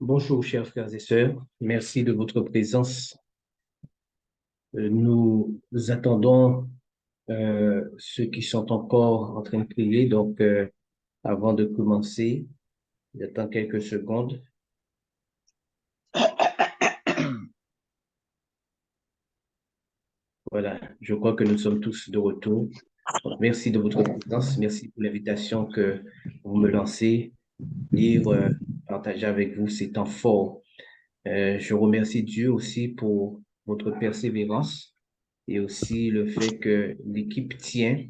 Bonjour, chers frères et sœurs. Merci de votre présence. Nous attendons ceux qui sont encore en train de prier. Donc, avant de commencer, j'attends quelques secondes. Voilà, je crois que nous sommes tous de retour. Donc, merci de votre présence. Merci pour l'invitation que vous me lancez. Lire, partager avec vous ces temps forts. Je remercie Dieu aussi pour votre persévérance et aussi le fait que l'équipe tient,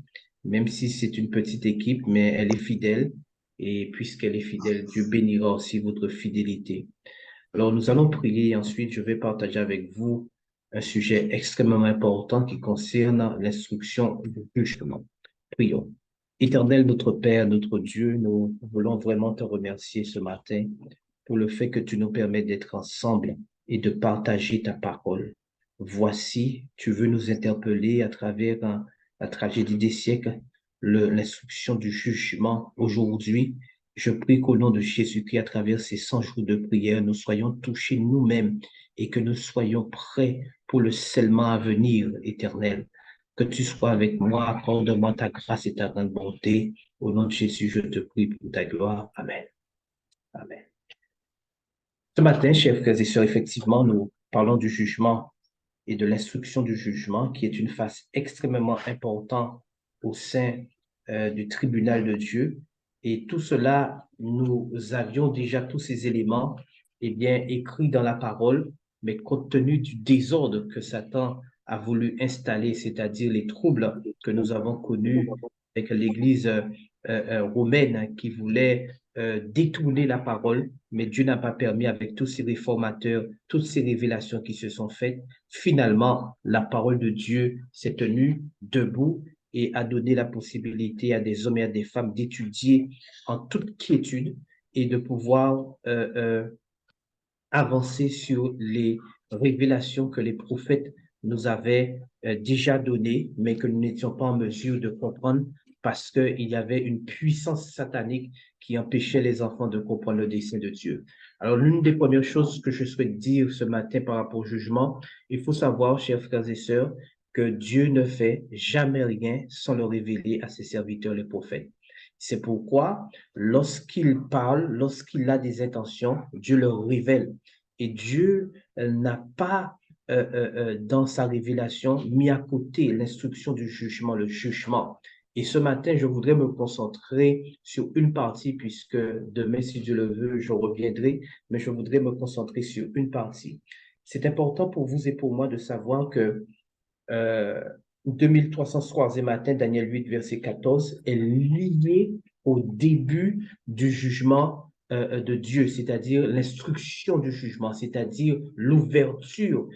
même si c'est une petite équipe, mais elle est fidèle. Et puisqu'elle est fidèle, Dieu bénira aussi votre fidélité. Alors, nous allons prier et ensuite je vais partager avec vous un sujet extrêmement important qui concerne l'instruction du jugement. Prions. Éternel, notre Père, notre Dieu, nous voulons vraiment te remercier ce matin pour le fait que tu nous permets d'être ensemble et de partager ta parole. Voici, tu veux nous interpeller à travers la tragédie des siècles, l'instruction du jugement aujourd'hui. Je prie qu'au nom de Jésus-Christ, à travers ces 100 jours de prière, nous soyons touchés nous-mêmes et que nous soyons prêts pour le scellement à venir, éternel. Que tu sois avec moi, accorde-moi ta grâce et ta grande bonté. Au nom de Jésus, je te prie pour ta gloire. Amen. Amen. Ce matin, chers frères et sœurs, effectivement, nous parlons du jugement et de l'instruction du jugement, qui est une phase extrêmement importante au sein du tribunal de Dieu. Et tout cela, nous avions déjà tous ces éléments bien, écrits dans la parole, mais compte tenu du désordre que Satan a voulu installer, c'est-à-dire les troubles que nous avons connus avec l'Église romaine qui voulait détourner la parole, mais Dieu n'a pas permis avec tous ces réformateurs, toutes ces révélations qui se sont faites. Finalement, la parole de Dieu s'est tenue debout et a donné la possibilité à des hommes et à des femmes d'étudier en toute quiétude et de pouvoir avancer sur les révélations que les prophètes nous avaient déjà données, mais que nous n'étions pas en mesure de comprendre parce qu'il y avait une puissance satanique qui empêchait les enfants de comprendre le dessein de Dieu. Alors, l'une des premières choses que je souhaite dire ce matin par rapport au jugement, il faut savoir, chers frères et sœurs, que Dieu ne fait jamais rien sans le révéler à ses serviteurs, les prophètes. C'est pourquoi, lorsqu'il parle, lorsqu'il a des intentions, Dieu le révèle. Et Dieu n'a pas, dans sa révélation, mis à côté l'instruction du jugement, le jugement. Et ce matin, je voudrais me concentrer sur une partie, puisque demain, si Dieu le veut, je reviendrai, mais je voudrais me concentrer sur une partie. C'est important pour vous et pour moi de savoir que 2303e matin, Daniel 8, verset 14, est lié au début du jugement de Dieu, c'est-à-dire l'instruction du jugement, c'est-à-dire l'ouverture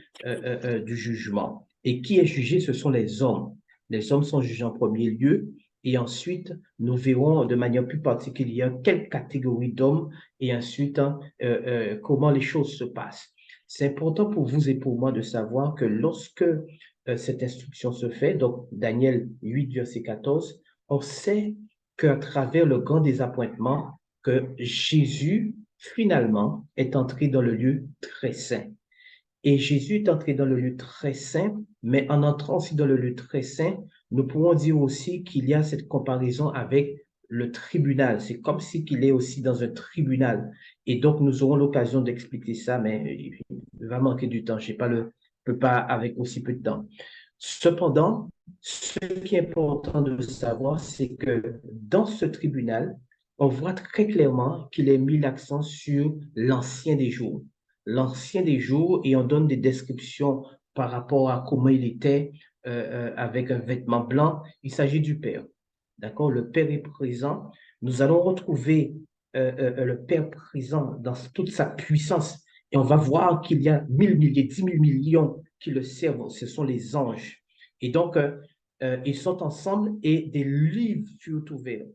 du jugement. Et qui est jugé, ce sont les hommes. Les hommes sont jugés en premier lieu, et ensuite, nous verrons de manière plus particulière quelle catégorie d'hommes, et ensuite, comment les choses se passent. C'est important pour vous et pour moi de savoir que lorsque cette instruction se fait, donc Daniel 8, verset 14, on sait qu'à travers le grand désappointement, que Jésus, finalement, est entré dans le lieu très saint. Et Jésus est entré dans le lieu très saint, mais en entrant aussi dans le lieu très saint, nous pouvons dire aussi qu'il y a cette comparaison avec le tribunal. C'est comme si qu'il est aussi dans un tribunal. Et donc, nous aurons l'occasion d'expliquer ça, mais il va manquer du temps. Je ne peux pas avec aussi peu de temps. Cependant, ce qui est important de savoir, c'est que dans ce tribunal, on voit très clairement qu'il est mis l'accent sur l'ancien des jours. L'ancien des jours, et on donne des descriptions par rapport à comment il était avec un vêtement blanc. Il s'agit du Père. D'accord? Le Père est présent. Nous allons retrouver le Père présent dans toute sa puissance. Et on va voir qu'il y a 1000 milliers, 10 000 millions qui le servent. Ce sont les anges. Et donc, ils sont ensemble et des livres furent ouverts.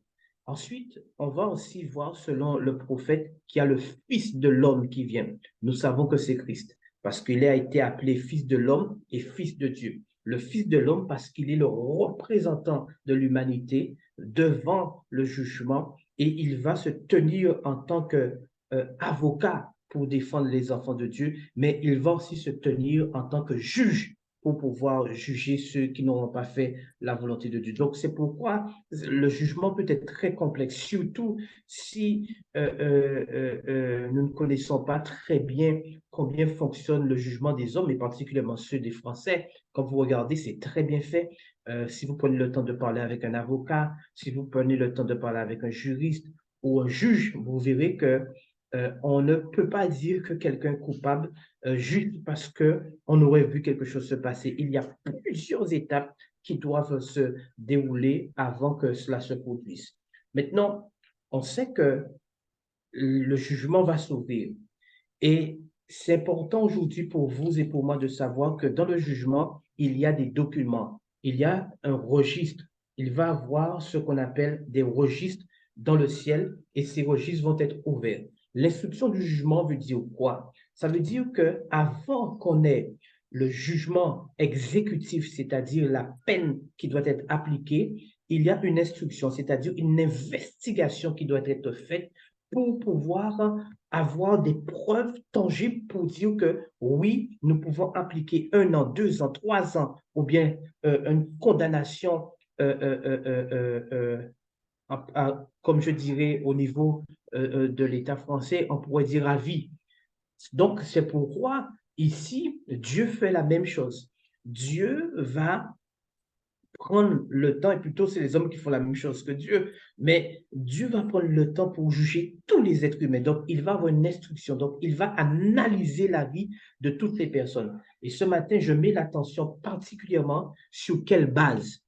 Ensuite, on va aussi voir, selon le prophète, qu'il y a le Fils de l'homme qui vient. Nous savons que c'est Christ, parce qu'il a été appelé Fils de l'homme et Fils de Dieu. Le Fils de l'homme parce qu'il est le représentant de l'humanité devant le jugement et il va se tenir en tant qu'avocat pour défendre les enfants de Dieu, mais il va aussi se tenir en tant que juge pour pouvoir juger ceux qui n'auront pas fait la volonté de Dieu. Donc, c'est pourquoi le jugement peut être très complexe, surtout si nous ne connaissons pas très bien combien fonctionne le jugement des hommes, et particulièrement ceux des Français. Quand vous regardez, c'est très bien fait. Si vous prenez le temps de parler avec un avocat, si vous prenez le temps de parler avec un juriste ou un juge, vous verrez que on ne peut pas dire que quelqu'un est coupable juste parce que on aurait vu quelque chose se passer. Il y a plusieurs étapes qui doivent se dérouler avant que cela se produise. Maintenant, on sait que le jugement va s'ouvrir. Et c'est important aujourd'hui pour vous et pour moi de savoir que dans le jugement, il y a des documents, il y a un registre. Il va y avoir ce qu'on appelle des registres dans le ciel et ces registres vont être ouverts. L'instruction du jugement veut dire quoi? Ça veut dire que avant qu'on ait le jugement exécutif, c'est-à-dire la peine qui doit être appliquée, il y a une instruction, c'est-à-dire une investigation qui doit être faite pour pouvoir avoir des preuves tangibles pour dire que oui, nous pouvons appliquer 1 an, 2 ans, 3 ans, ou bien une condamnation, comme je dirais au niveau de l'État français, on pourrait dire à vie. Donc, c'est pourquoi ici, Dieu fait la même chose. Dieu va prendre le temps, et plutôt c'est les hommes qui font la même chose que Dieu, mais Dieu va prendre le temps pour juger tous les êtres humains. Donc, il va avoir une instruction, donc il va analyser la vie de toutes les personnes. Et ce matin, je mets l'attention particulièrement sur quelle base.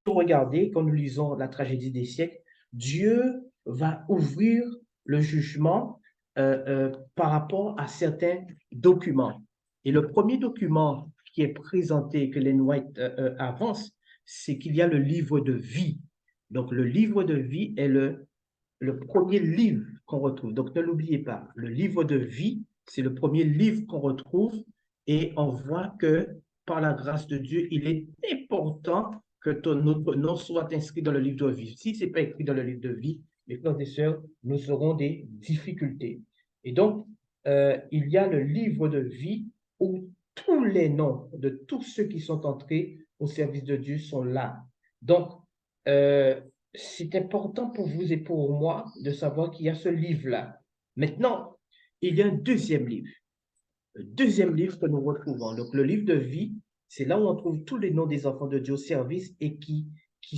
Pour regarder, quand nous lisons la tragédie des siècles, Dieu va ouvrir le jugement par rapport à certains documents. Et le premier document qui est présenté, que Ellen White avance, c'est qu'il y a le livre de vie. Donc, le livre de vie est le premier livre qu'on retrouve. Donc, ne l'oubliez pas, le livre de vie, c'est le premier livre qu'on retrouve et on voit que par la grâce de Dieu, il est important que notre nom soit inscrit dans le livre de vie. Si ce n'est pas écrit dans le livre de vie, mes frères et sœurs, nous aurons des difficultés. Et donc, il y a le livre de vie où tous les noms de tous ceux qui sont entrés au service de Dieu sont là. Donc, c'est important pour vous et pour moi de savoir qu'il y a ce livre-là. Maintenant, il y a un deuxième livre. Le deuxième livre que nous retrouvons. Donc, le livre de vie, c'est là où on trouve tous les noms des enfants de Dieu au service et qui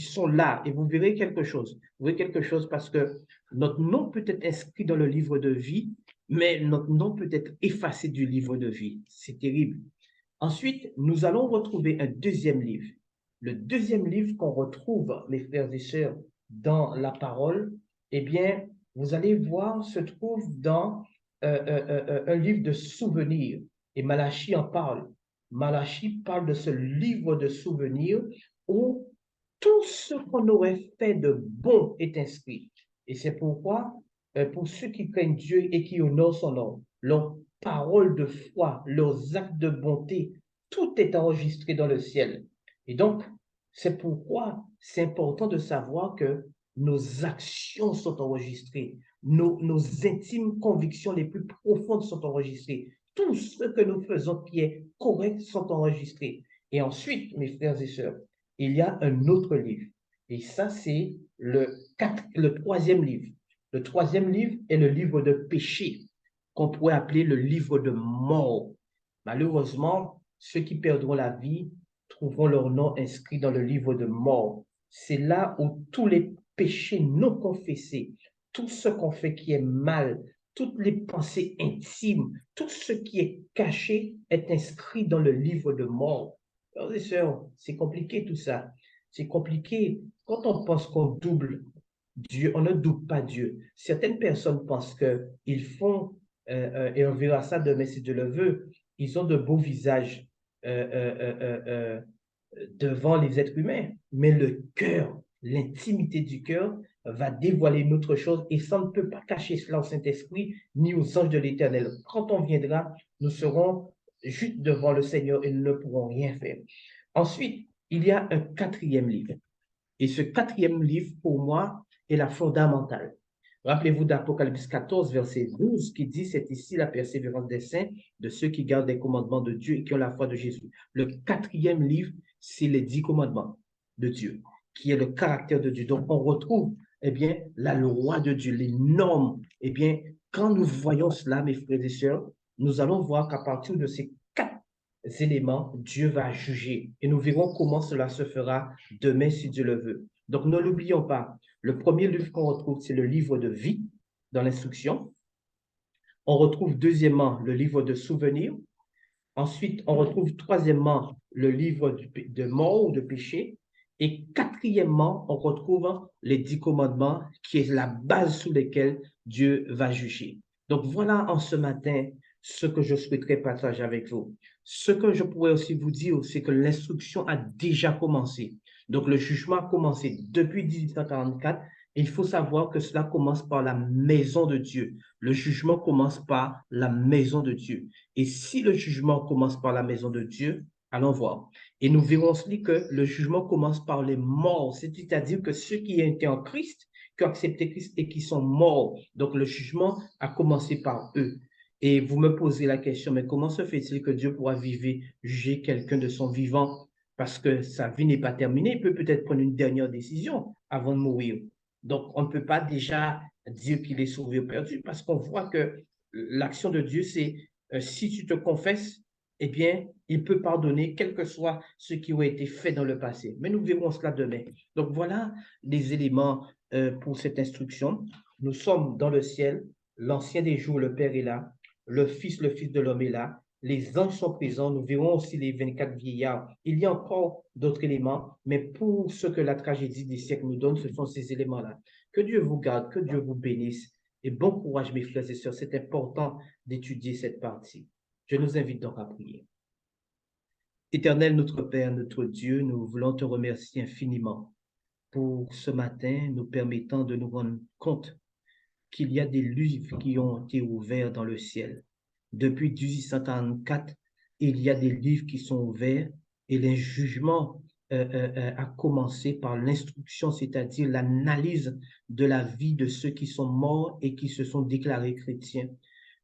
sont là. Et vous verrez quelque chose. Vous verrez quelque chose parce que notre nom peut être inscrit dans le livre de vie, mais notre nom peut être effacé du livre de vie. C'est terrible. Ensuite, nous allons retrouver un deuxième livre. Le deuxième livre qu'on retrouve, mes frères et sœurs, dans la parole, eh bien, vous allez voir, se trouve dans un livre de souvenirs. Et Malachie en parle. Malachie parle de ce livre de souvenirs où tout ce qu'on aurait fait de bon est inscrit. Et c'est pourquoi, pour ceux qui craignent Dieu et qui honorent son nom, leurs paroles de foi, leurs actes de bonté, tout est enregistré dans le ciel. Et donc, c'est pourquoi c'est important de savoir que nos actions sont enregistrées, nos intimes convictions les plus profondes sont enregistrées. Tout ce que nous faisons qui est correct sont enregistrés. Et ensuite, mes frères et sœurs, il y a un autre livre. Et ça, c'est le troisième livre. Le troisième livre est le livre de péché, qu'on pourrait appeler le livre de mort. Malheureusement, ceux qui perdront la vie trouveront leur nom inscrit dans le livre de mort. C'est là où tous les péchés non confessés, tout ce qu'on fait qui est mal, toutes les pensées intimes, tout ce qui est caché est inscrit dans le livre de mort. Frères et sœurs, c'est compliqué tout ça. C'est compliqué. Quand on pense qu'on double Dieu, on ne double pas Dieu. Certaines personnes pensent qu'ils font, et on verra ça demain si Dieu le veut, ils ont de beaux visages euh, euh, euh, euh, devant les êtres humains, mais le cœur, l'intimité du cœur va dévoiler une autre chose et ça ne peut pas cacher cela au Saint-Esprit ni aux anges de l'Éternel. Quand on viendra, nous serons juste devant le Seigneur et nous ne pourrons rien faire. Ensuite, il y a un quatrième livre. Et ce quatrième livre, pour moi, est la fondamentale. Rappelez-vous d'Apocalypse 14, verset 12, qui dit, c'est ici la persévérance des saints, de ceux qui gardent les commandements de Dieu et qui ont la foi de Jésus. Le 4e livre, c'est les 10 commandements de Dieu, qui est le caractère de Dieu. Donc, on retrouve, eh bien, la loi de Dieu, les normes. Eh bien, quand nous voyons cela, mes frères et sœurs, nous allons voir qu'à partir de ces 4 éléments, Dieu va juger. Et nous verrons comment cela se fera demain, si Dieu le veut. Donc, ne l'oublions pas. Le premier livre qu'on retrouve, c'est le livre de vie dans l'instruction. On retrouve deuxièmement le livre de souvenirs. Ensuite, on retrouve troisièmement le livre de mort ou de péché. Et quatrièmement, on retrouve les 10 commandements, qui est la base sous laquelle Dieu va juger. Donc voilà en ce matin ce que je souhaiterais partager avec vous. Ce que je pourrais aussi vous dire, c'est que l'instruction a déjà commencé. Donc le jugement a commencé depuis 1844. Et il faut savoir que cela commence par la maison de Dieu. Le jugement commence par la maison de Dieu. Et si le jugement commence par la maison de Dieu, allons voir. Et nous verrons aussi que le jugement commence par les morts, c'est-à-dire que ceux qui étaient en Christ, qui ont accepté Christ et qui sont morts. Donc le jugement a commencé par eux. Et vous me posez la question, mais comment se fait-il que Dieu pourra vivre, juger quelqu'un de son vivant? Parce que sa vie n'est pas terminée, il peut peut-être prendre une dernière décision avant de mourir. Donc on ne peut pas déjà dire qu'il est sauvé ou perdu, parce qu'on voit que l'action de Dieu, c'est si tu te confesses, eh bien, il peut pardonner, quel que soit ce qui a été fait dans le passé. Mais nous verrons cela demain. Donc, voilà les éléments pour cette instruction. Nous sommes dans le ciel, l'ancien des jours, le Père est là, le Fils de l'homme est là, les anges sont présents, nous verrons aussi les 24 vieillards. Il y a encore d'autres éléments, mais pour ce que la tragédie des siècles nous donne, ce sont ces éléments-là. Que Dieu vous garde, que Dieu vous bénisse. Et bon courage, mes frères et sœurs. C'est important d'étudier cette partie. Je nous invite donc à prier. Éternel, notre Père, notre Dieu, nous voulons te remercier infiniment pour ce matin, nous permettant de nous rendre compte qu'il y a des livres qui ont été ouverts dans le ciel. Depuis 1844, il y a des livres qui sont ouverts et le jugement a commencé par l'instruction, c'est-à-dire l'analyse de la vie de ceux qui sont morts et qui se sont déclarés chrétiens.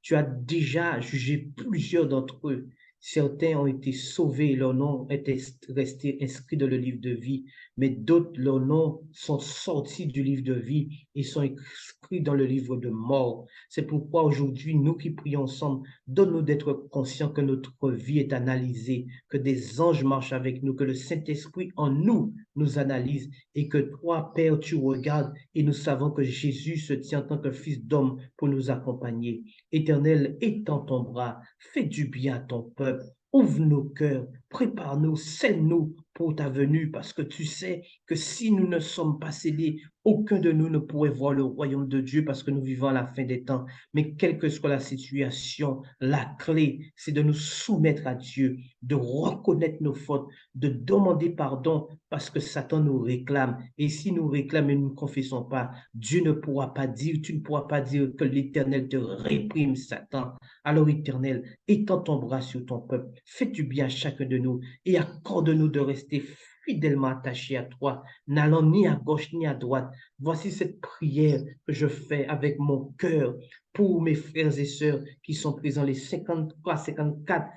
Tu as déjà jugé plusieurs d'entre eux. Certains ont été sauvés, leur nom est resté inscrit dans le livre de vie, mais d'autres, leurs noms sont sortis du livre de vie et sont inscrits dans le livre de mort. C'est pourquoi aujourd'hui, nous qui prions ensemble, donne-nous d'être conscients que notre vie est analysée, que des anges marchent avec nous, que le Saint-Esprit en nous nous analyse et que toi, Père, tu regardes et nous savons que Jésus se tient en tant que Fils d'homme pour nous accompagner. Éternel, étends ton bras, fais du bien à ton peuple, ouvre nos cœurs, prépare-nous, scelle-nous pour ta venue, parce que tu sais que si nous ne sommes pas scellés, aucun de nous ne pourrait voir le royaume de Dieu parce que nous vivons à la fin des temps. Mais quelle que soit la situation, la clé, c'est de nous soumettre à Dieu, de reconnaître nos fautes, de demander pardon parce que Satan nous réclame. Et si nous réclame et nous ne confessons pas, Dieu ne pourra pas dire, tu ne pourras pas dire que l'Éternel te réprime, Satan. Alors, Éternel, étends ton bras sur ton peuple, fais du bien à chacun de nous et accorde-nous de rester fidèlement attachés à toi, n'allant ni à gauche ni à droite. Voici cette prière que je fais avec mon cœur pour mes frères et sœurs qui sont présents, les 53, 54.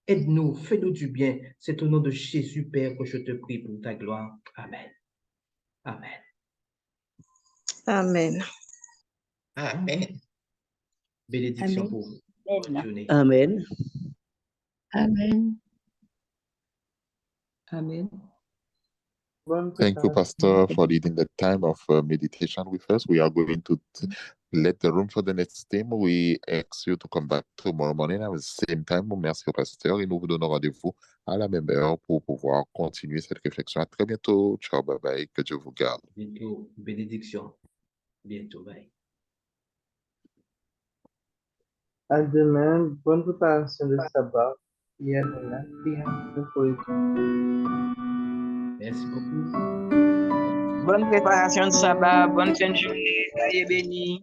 Aide-nous, fais-nous du bien. C'est au nom de Jésus, Père, que je te prie pour ta gloire. Amen. Amen. Amen. Amen. Bénédiction Amen. pour vous. Bonne journée. Amen. Amen. Amen. Thank you, Pastor, for leading the time of meditation with us. We are going to let the room for the next team. We ask you to come back tomorrow morning at the same time. Merci au pasteur et nous vous donnons rendez-vous à la même heure pour pouvoir continuer cette réflexion. À très bientôt. Ciao, bye bye. Que Dieu vous garde. Bientôt. Bénédiction. Bientôt. Bye. À demain, bonne préparation de sabbat. Et à demain, prions pour les Merci beaucoup. Bonne préparation de sabbat, bonne fin de journée, soyez bénis.